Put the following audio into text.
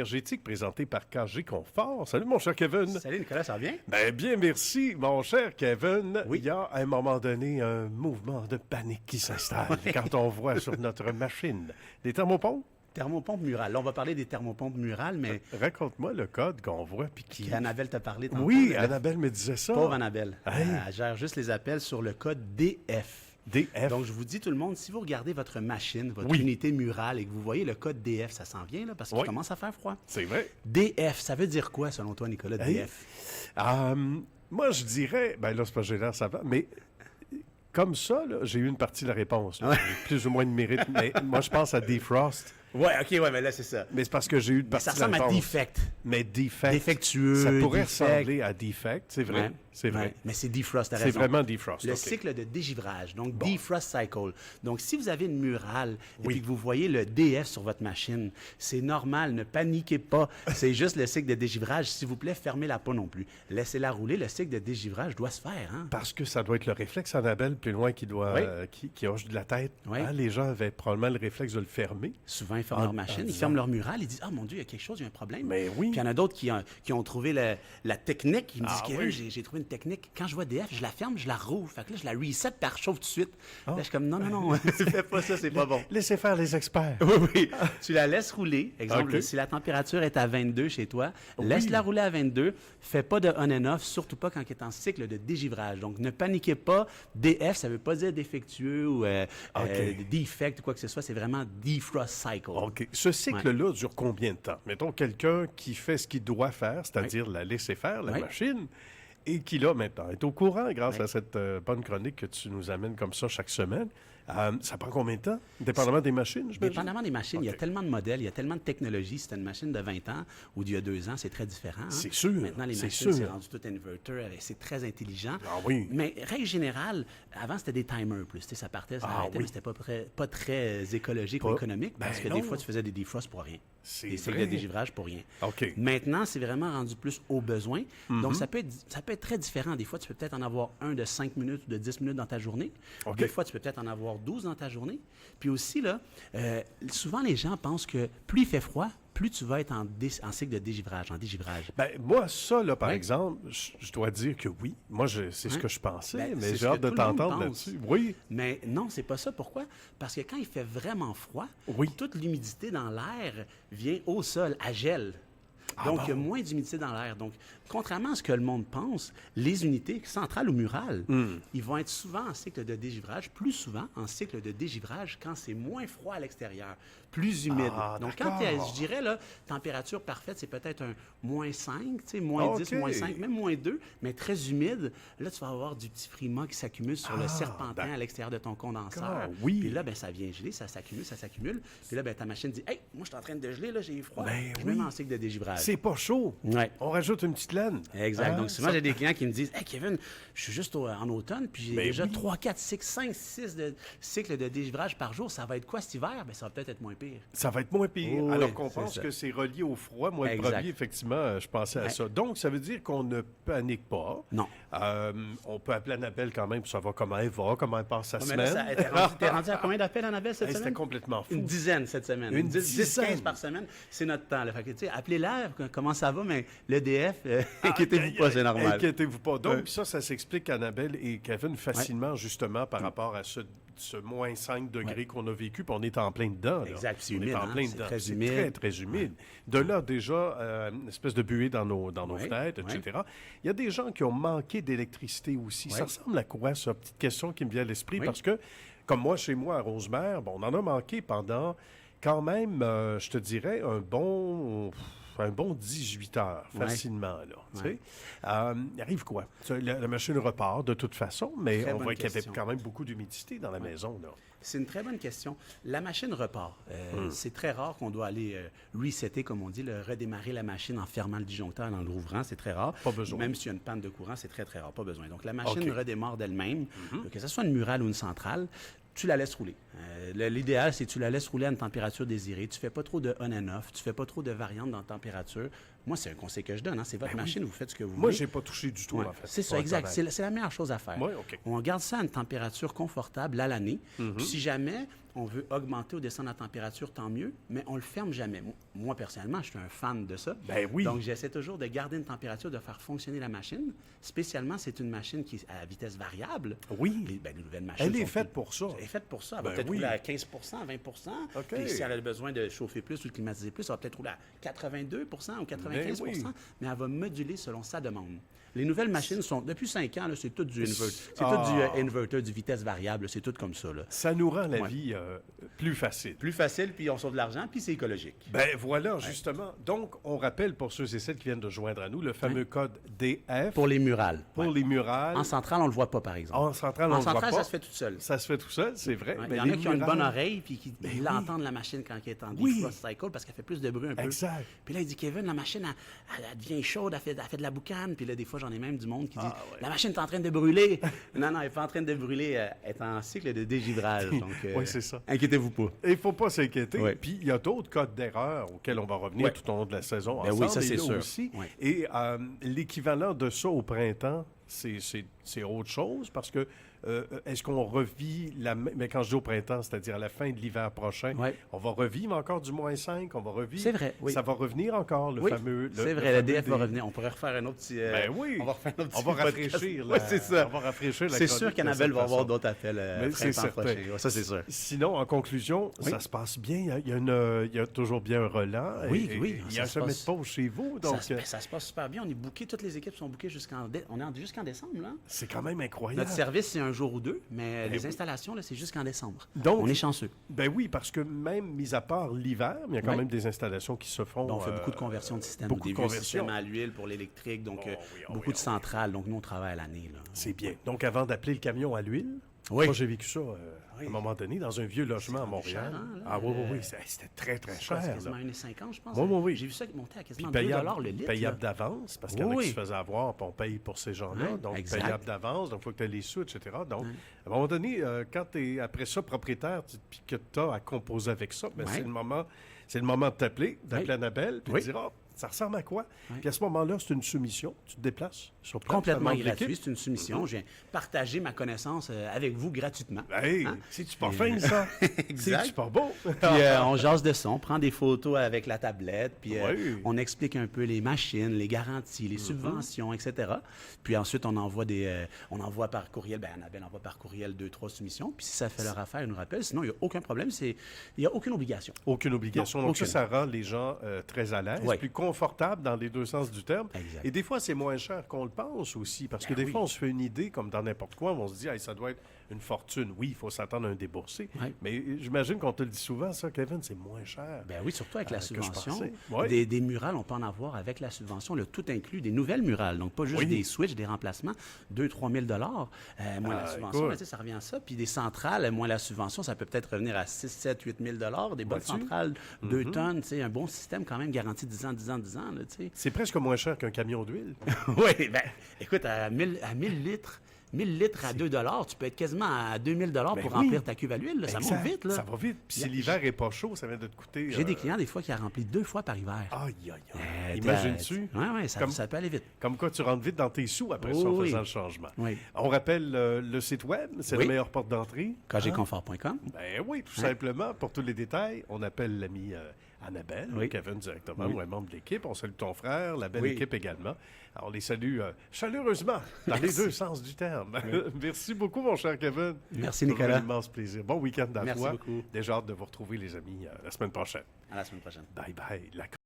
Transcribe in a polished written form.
Énergétique présenté par KG Confort. Salut mon cher Kevin. Salut Nicolas, ça va bien? Bien merci mon cher Kevin. Oui. Il y a à un moment donné un mouvement de panique qui s'installe quand on voit sur notre machine des thermopompes. Thermopompe murale. Là, on va parler des thermopompes murales, mais Raconte-moi le code qu'on voit puis qui... Annabelle t'a parlé tantôt. Oui, là. Annabelle me disait ça. Pauvre Annabelle. Hey. Elle gère juste les appels sur le code DF. DF. Donc, je vous dis tout le monde, si vous regardez votre machine, votre Oui. unité murale et que vous voyez le code DF, ça s'en vient, là, parce qu'il Oui. commence à faire froid. C'est vrai. DF, ça veut dire quoi, selon toi, Nicolas, Hey. DF? Moi, je dirais... Ben là, c'est pas gênant, ça va, mais... Comme ça, là, j'ai eu une partie de la réponse. Là. Ouais. Plus ou moins de mérite. Mais moi, je pense à defrost. Ouais, OK, ouais, mais là, c'est ça. Mais c'est parce que j'ai eu une Mais partie ça de la ressemble à réponse. defect. Mais defect. Défectueux, Ça pourrait defect. ressembler à defect, c'est vrai. Ouais. C'est vrai. Ouais. Mais c'est defrost, t'as C'est raison. vraiment defrost. Le ok. cycle de dégivrage, donc defrost cycle. Donc, si vous avez une murale et Oui. puis que vous voyez le DF sur votre machine, c'est normal, ne paniquez pas. C'est juste le cycle de dégivrage. S'il vous plaît, fermez-la pas non plus. Laissez-la rouler. Le cycle de dégivrage doit se faire. Hein? Parce que ça doit être le réflexe, Annabelle, plus loin, qui doit, Oui. qui hoche de la tête. Oui. Hein, les gens avaient probablement le réflexe de le fermer. Souvent, ils ferment leur machine, ils disant- ferment leur murale, ils disent « Ah, mon Dieu, il y a quelque chose, il y a un problème. » Mais oui. Puis il y en a d'autres qui ont trouvé la technique. Ils me disent Ah « Kevin, oui. j'ai trouvé une technique. Quand je vois DF, je la ferme, je la rouvre. Fait que là, je la reset, puis elle rechauffe tout de suite. Ah. Là, je suis comme « Non, non, non, fais pas ça, c'est pas bon. » Laissez faire les experts. Oui, oui. Tu la laisses rouler. Exemple, Ok. si la température est à 22 chez toi, laisse-la rouler à 22. Fais pas de on and off, surtout pas quand il est en cycle de dégivrage. Donc, ne paniquez pas. DF, ça veut pas dire défectueux ou defect ou quoi que ce soit. C'est vraiment defrost cycle. OK. Ce cycle-là dure combien de temps? Mettons quelqu'un qui fait ce qu'il doit faire, c'est-à-dire la laisser faire, la Oui. machine, et qui, là, maintenant, est au courant grâce Oui. à cette bonne chronique que tu nous amènes comme ça chaque semaine. Ça prend combien de temps? Dépendamment des machines, je Dépendamment des machines, il y a OK. tellement de modèles, il y a tellement de technologies. Si tu as une machine de 20 ans ou d'il y a 2 ans, c'est très différent. hein. C'est sûr, Maintenant, les c'est machines, c'est sûr. rendu tout inverter, c'est très intelligent. Ah oui. Mais règle générale, avant, c'était des timers plus. Tu sais, ça partait, ça Ah arrêtait, oui. mais c'était pas très écologique ou Pas- économique parce ben que non. des fois, tu faisais des defrosts pour rien. C'est Des cycles vrai. de dégivrage pour rien. OK. Maintenant, c'est vraiment rendu plus au besoin. Mm-hmm. Donc, ça peut être très différent. Des fois, tu peux peut-être en avoir un de 5 minutes ou de 10 minutes dans ta journée. OK. Des fois, tu peux peut-être en avoir 12 dans ta journée. Puis aussi, là, souvent, les gens pensent que plus il fait froid, plus tu vas être en cycle de dégivrage, en dégivrage. Ben, moi, ça, là, par Oui. exemple, je dois dire que oui. Moi, c'est ce Hein? que je pensais, Ben, mais c'est j'ai ce hâte que de tout le monde t'entendre pense. là-dessus. Oui. Mais non, c'est pas ça. Pourquoi? Parce que quand il fait vraiment froid, Oui. toute l'humidité dans l'air vient au sol, à gel. Donc, il y a moins d'humidité dans l'air. Donc, contrairement à ce que le monde pense, les unités centrales ou murales, ils vont être souvent en cycle de dégivrage, plus souvent en cycle de dégivrage quand c'est moins froid à l'extérieur, plus humide. Ah, Donc, quand d'accord. je dirais, là, température parfaite, c'est peut-être un moins 5, tu sais, moins OK. 10, moins 5, même moins 2, mais très humide. Là, tu vas avoir du petit frima qui s'accumule sur le serpentin à l'extérieur de ton condenseur. oui. Puis là, ben, ça vient geler, ça s'accumule, ça s'accumule. Puis là, ben, ta machine dit « Hey, moi, je suis en train de geler, là, j'ai froid. Ben Je oui. me mets en cycle de dégivrage. » C'est pas chaud. Ouais. On rajoute une petite laine. Exact. Hein? Donc, souvent, Ça- j'ai des clients qui me disent Hey, Kevin, je suis juste en automne, puis j'ai Ben déjà oui. 3, 4, 5, 6 de cycles de dégivrage par jour. Ça va être quoi cet hiver? Ben, ça va peut-être être moins pire. Ça va être moins pire. Oui, alors qu'on c'est pense ça. que c'est relié au froid. Moi, le Exact. premier, effectivement, je pensais à Ouais. ça. Donc, ça veut dire qu'on ne panique pas. Non. On peut appeler Annabelle quand même pour savoir comment elle va, comment elle passe sa Ah, mais semaine. là, t'es rendu à combien d'appels, Annabelle, cette Hey, semaine? C'était complètement fou. Une dizaine cette semaine. Une 10, dizaine. 15 par semaine. C'est notre temps. Là. Fait que, tu sais, appelez-la, comment ça va, mais l'EDF, inquiétez-vous pas, c'est normal. Inquiétez-vous pas. Donc, Ouais. ça s'explique, Annabelle et Kevin, facilement, justement, par rapport à ce moins 5 degrés Ouais. qu'on a vécu, puis on est en plein dedans. Là. Exact, c'est On humide, est en hein, plein c'est dedans. très C'est humide. très, très humide. De là, déjà, une espèce de buée dans nos Ouais. fenêtres, Ouais. etc. Il y a des gens qui ont manqué d'électricité aussi. Ça Ouais. ressemble à quoi, ça? Petite question qui me vient à l'esprit, Oui. parce que, comme moi, chez moi, à Rosemère, bon, on en a manqué pendant, quand même, je te dirais, un bon 18 heures, Ouais. facilement, là. Tu Ouais. sais. Il arrive quoi? La machine repart de toute façon, mais Très on bonne voit qu'il y avait question. quand même beaucoup d'humidité dans la maison, là. C'est une très bonne question. La machine repart. C'est très rare qu'on doit aller resetter, comme on dit, redémarrer la machine en fermant le disjoncteur, en l'ouvrant. C'est très rare. Pas besoin. Même s'il y a une panne de courant, c'est très, très rare. Pas besoin. Donc, la machine OK. redémarre d'elle-même, que ce soit une murale ou une centrale. Tu la laisses rouler. L'idéal, c'est que tu la laisses rouler à une température désirée. Tu ne fais pas trop de on and off. Tu ne fais pas trop de variantes dans la température. Moi, c'est un conseil que je donne. Hein. C'est votre machine, vous faites ce que vous voulez. Moi, je n'ai pas touché du tout, Ouais, en fait. c'est ça, exact. C'est la meilleure chose à faire. Ouais, OK. On garde ça à une température confortable à l'année. Puis si jamais on veut augmenter ou descendre la température, tant mieux, mais on ne le ferme jamais. Moi, personnellement, je suis un fan de ça. Ben oui. Donc, j'essaie toujours de garder une température, de faire fonctionner la machine. Spécialement, c'est une machine qui est à vitesse variable. Oui. Les nouvelles machines. Elle est faite pour ça. Elle est faite pour ça. Elle Ben va peut-être oui. rouler à 15 20 OK. Puis si elle a besoin de chauffer plus ou de climatiser plus, elle va peut-être rouler à 82 ou 95 Ben oui. mais elle va moduler selon sa demande. Les nouvelles machines sont, depuis 5 ans, là, c'est tout du inverter. C'est Ah. tout du inverter, du vitesse variable. C'est tout comme ça. Là. Ça nous rend la Ouais. vie plus facile. Plus facile, puis on sauve de l'argent, puis c'est écologique. Ben voilà, justement. Donc, on rappelle pour ceux et celles qui viennent de joindre à nous le fameux code DF Pour les murales. pour Ouais. les murales. En centrale, on ne le voit pas, par exemple. En centrale, on En le voit centrale, pas. ça se fait tout seul. Ça se fait tout seul, c'est vrai. Ouais, mais il y en les a qui ont une murales- bonne oreille puis qui oui. l'entendent la machine quand elle est en Oui. defrost cycle parce qu'elle fait plus de bruit un peu. Exact. Puis là, il dit Kevin, la machine, elle devient chaude, elle fait de la boucane. Puis là, des fois, j'en ai même du monde qui dit Ah, ouais. la machine est en train de brûler. Non, elle n'est pas en train de brûler, elle est en cycle de dégivrage. Donc, Oui, c'est ça. Inquiétez-vous pas. Il ne faut pas s'inquiéter. Ouais. Puis, il y a d'autres codes d'erreur auxquels on va revenir Ouais. tout au long de la saison Ben oui, ensemble. ça, et c'est là sûr. aussi. Ouais. Et l'équivalent de ça au printemps, c'est autre chose parce que est-ce qu'on revit mais quand je dis au printemps, c'est-à-dire à la fin de l'hiver prochain, Ouais. on va revivre encore du -5, on va revivre. C'est vrai, oui. Ça va revenir encore, le Oui, fameux. c'est vrai, le DF va revenir. On pourrait refaire un autre petit. Ben oui. On va refaire un autre On petit va podcast. rafraîchir. Oui, c'est ça. On va rafraîchir la C'est chronique sûr de qu'Annabelle cette va avoir façon. d'autres appels Mais c'est printemps certain. prochain. Ouais, ça, c'est sûr. Sinon, en conclusion, Oui. ça se passe bien. Il y a toujours bien un relent. Oui, Et- oui, et Il y ça a se jamais passe- de pause chez vous. Donc, Ça se passe super bien. On est booké. Toutes les équipes sont bookées jusqu'en décembre. Là. c'est quand même incroyable. Notre service, c'est un jour ou deux, mais les oui. installations, là, c'est jusqu'en décembre. Donc- on est chanceux. Ben oui, parce que même, mis à part l'hiver, il y a quand Oui. même des installations qui se font. Donc, on fait beaucoup de conversions de systèmes. beaucoup Des de vieux conversions. systèmes à l'huile pour l'électrique, donc Oh oui, oh beaucoup oui, de oh centrales. Donc, nous, on travaille à l'année. Là. C'est bien. Donc, avant d'appeler le camion à l'huile, Oui. moi, j'ai vécu ça à Oui. un moment donné dans un vieux logement à rendu Montréal. cher, hein, là, Ah oui, oui, oui. C'était très, très C'est quoi, c'est cher. quasiment là. 1,50 je pense. Oui, oui, oui. J'ai vu ça monter à Puis quasiment 2 payable, le litre. payable là. d'avance, parce qu'il y en a Oui. qui se faisaient avoir, puis on paye pour ces gens-là. Ouais, Donc, exact. payable d'avance, donc il faut que tu aies les sous, etc. Donc, à un moment donné, quand tu es après ça propriétaire, puis que tu as à composer avec ça, ben, Ouais. c'est le moment de t'appeler, d'appeler Oui. Annabelle, puis Oui. de dire, ah, ça ressemble à quoi? Oui. Puis à ce moment-là, c'est une soumission. Tu te déplaces sur place. Complètement tu demandes gratuit, l'équipe. c'est une soumission. Je viens partager ma connaissance avec vous gratuitement. Hey, Hein? c'est-tu pas fin, ça? Exact. C'est-tu pas beau? Puis on jase de ça, on prend des photos avec la tablette, puis Oui. on explique un peu les machines, les garanties, les subventions, etc. Puis ensuite, on envoie par courriel, Annabelle envoie par courriel 2-3 soumissions, puis si ça fait leur affaire, elle nous rappelle. Sinon, il n'y a aucun problème, il n'y a aucune obligation. Aucune obligation. Non, Donc aucune. ça rend les gens très à l'aise, Oui. plus confortables dans les deux sens du terme. Exact. Et des fois, c'est moins cher qu'on le pense aussi, parce que Ben des oui. fois, on se fait une idée, comme dans n'importe quoi, on se dit, hey, ça doit être une fortune. Oui, il faut s'attendre à un déboursé. Oui. Mais j'imagine qu'on te le dit souvent, ça, Kevin, c'est moins cher. Ben oui, surtout avec la que je subvention. pensais. Oui. Des murales, on peut en avoir avec la subvention, le tout inclus, des nouvelles murales. Donc, pas juste Oui. des switches, des remplacements, 2-3 000 moins la Ah, subvention, écoute. là, tu sais, ça revient à ça. Puis des centrales, moins la subvention, ça peut peut-être revenir à 6, 7, 8 000 des bonnes Vois-tu? centrales, 2 tonnes, tu sais, un bon système quand même, garanti 10 ans, 10 ans, 10 ans, là, tu sais. C'est presque moins cher qu'un camion d'huile. Oui, écoute, à 1000 litres, 1000 litres à 2 tu peux être quasiment à 2000 pour Ben oui. remplir ta cuve à l'huile. Là. Ça Exact. monte vite. Là. Ça va vite. Puis si Yeah. l'hiver n'est pas chaud, ça vient de te coûter... J'ai des clients, des fois, qui a rempli 2 fois par hiver. Aïe, aïe, aïe. t'es Imagines-tu? Oui, Comme- ça peut aller vite. Comme quoi, tu rentres vite dans tes sous après ça, en Oui. faisant le changement. Oui. On rappelle le site web, c'est Oui. la meilleure porte d'entrée. kgconfort.com. Ben oui, tout Ouais. simplement. Pour tous les détails, on appelle l'ami Annabelle, Oui. Kevin directement, Oui. ou un membre de l'équipe. On salue ton frère, la belle Oui. équipe également. Alors, on les salue chaleureusement, dans les Merci. deux sens du terme. Merci beaucoup, mon cher Kevin. Merci, Toujours Nicolas. un immense plaisir. Bon week-end à Merci toi. beaucoup. Déjà hâte de vous retrouver, les amis, la semaine prochaine. À la semaine prochaine. Bye bye. La